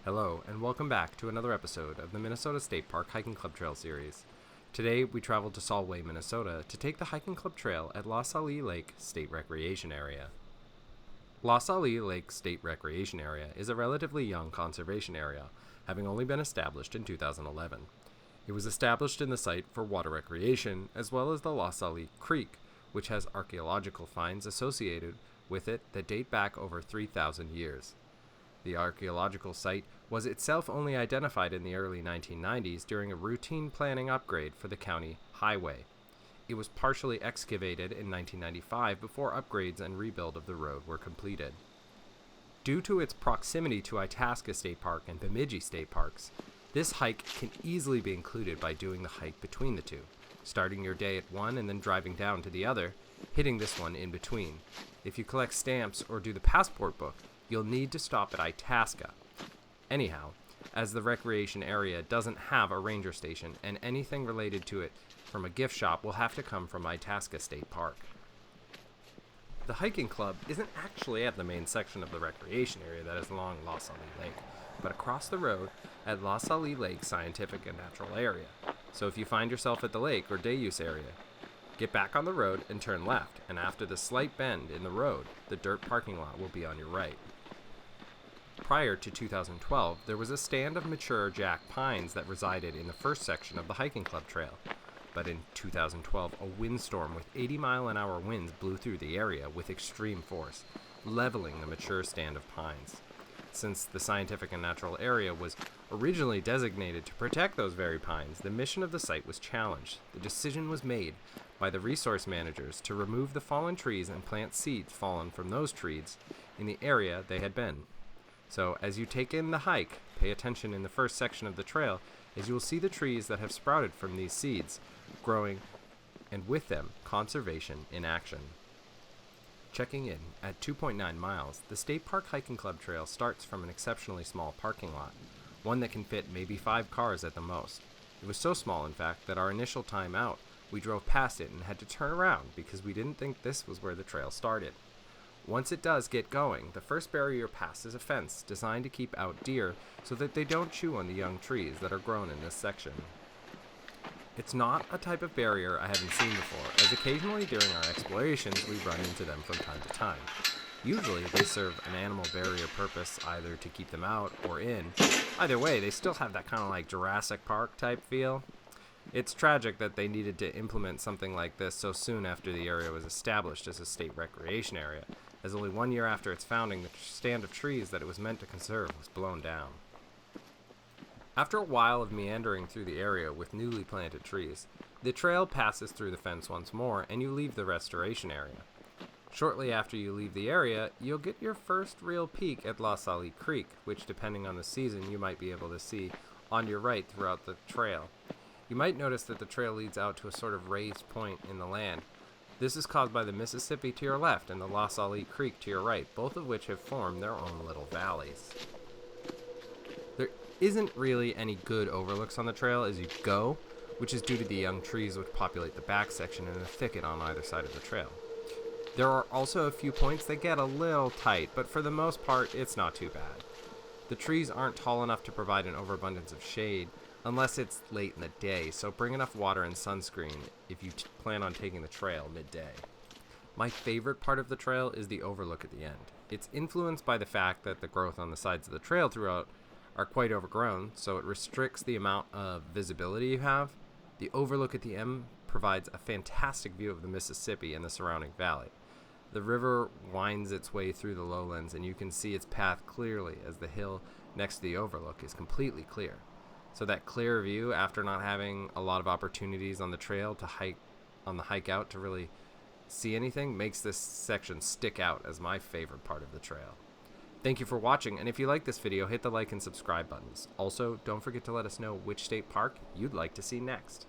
Hello, and welcome back to another episode of the Minnesota State Park Hiking Club Trail series. Today, we traveled to Salle, Minnesota to take the hiking club trail at Salle Lake State Recreation Area. Salle Lake State Recreation Area is a relatively young conservation area, having only been established in 2011. It was established in the site for water recreation, as well as the Salle Creek, which has archaeological finds associated with it that date back over 3,000 years. The archaeological site was itself only identified in the early 1990s during a routine planning upgrade for the county highway. It was partially excavated in 1995 before upgrades and rebuild of the road were completed. Due to its proximity to Itasca State Park and Bemidji State Parks, this hike can easily be included by doing the hike between the two, starting your day at one and then driving down to the other, hitting this one in between. If you collect stamps or do the passport book, you'll need to stop at Itasca. Anyhow, as the recreation area doesn't have a ranger station and anything related to it from a gift shop will have to come from Itasca State Park. The hiking club isn't actually at the main section of the recreation area that is along Salle Lake, but across the road at Salle Lake Scientific and Natural Area. So if you find yourself at the lake or day use area, get back on the road and turn left, and after the slight bend in the road, the dirt parking lot will be on your right. Prior to 2012, there was a stand of mature jack pines that resided in the first section of the hiking club trail. But in 2012, a windstorm with 80-mile-an-hour winds blew through the area with extreme force, leveling the mature stand of pines. Since the scientific and natural area was originally designated to protect those very pines, the mission of the site was challenged. The decision was made by the resource managers to remove the fallen trees and plant seeds fallen from those trees in the area they had been. So, as you take in the hike, pay attention in the first section of the trail, as you will see the trees that have sprouted from these seeds growing, and with them, conservation in action. Checking in at 2.9 miles, the State Park Hiking Club Trail starts from an exceptionally small parking lot, one that can fit maybe 5 cars at the most. It was so small, in fact, that our initial time out, we drove past it and had to turn around because we didn't think this was where the trail started. Once it does get going, the first barrier past is a fence designed to keep out deer so that they don't chew on the young trees that are grown in this section. It's not a type of barrier I haven't seen before, as occasionally during our explorations we run into them from time to time. Usually they serve an animal barrier purpose, either to keep them out or in. Either way, they still have that kind of like Jurassic Park type feel. It's tragic that they needed to implement something like this so soon after the area was established as a state recreation area, as only 1 year after its founding, the stand of trees that it was meant to conserve was blown down. After a while of meandering through the area with newly planted trees, the trail passes through the fence once more and you leave the restoration area. Shortly after you leave the area, you'll get your first real peek at Salle Creek, which depending on the season you might be able to see on your right throughout the trail. You might notice that the trail leads out to a sort of raised point in the land. This is caused by the Mississippi to your left and the Salle Creek to your right, both of which have formed their own little valleys. There isn't really any good overlooks on the trail as you go, which is due to the young trees which populate the back section and a thicket on either side of the trail. There are also a few points that get a little tight, but for the most part, it's not too bad. The trees aren't tall enough to provide an overabundance of shade, unless it's late in the day, so bring enough water and sunscreen if you plan on taking the trail midday. My favorite part of the trail is the overlook at the end. It's influenced by the fact that the growth on the sides of the trail throughout are quite overgrown, so it restricts the amount of visibility you have. The overlook at the end provides a fantastic view of the Mississippi and the surrounding valley. The river winds its way through the lowlands, and you can see its path clearly as the hill next to the overlook is completely clear. So that clear view, after not having a lot of opportunities on the trail to hike out to really see anything, makes this section stick out as my favorite part of the trail. Thank you for watching, and if you like this video, hit the like and subscribe buttons. Also, don't forget to let us know which state park you'd like to see next.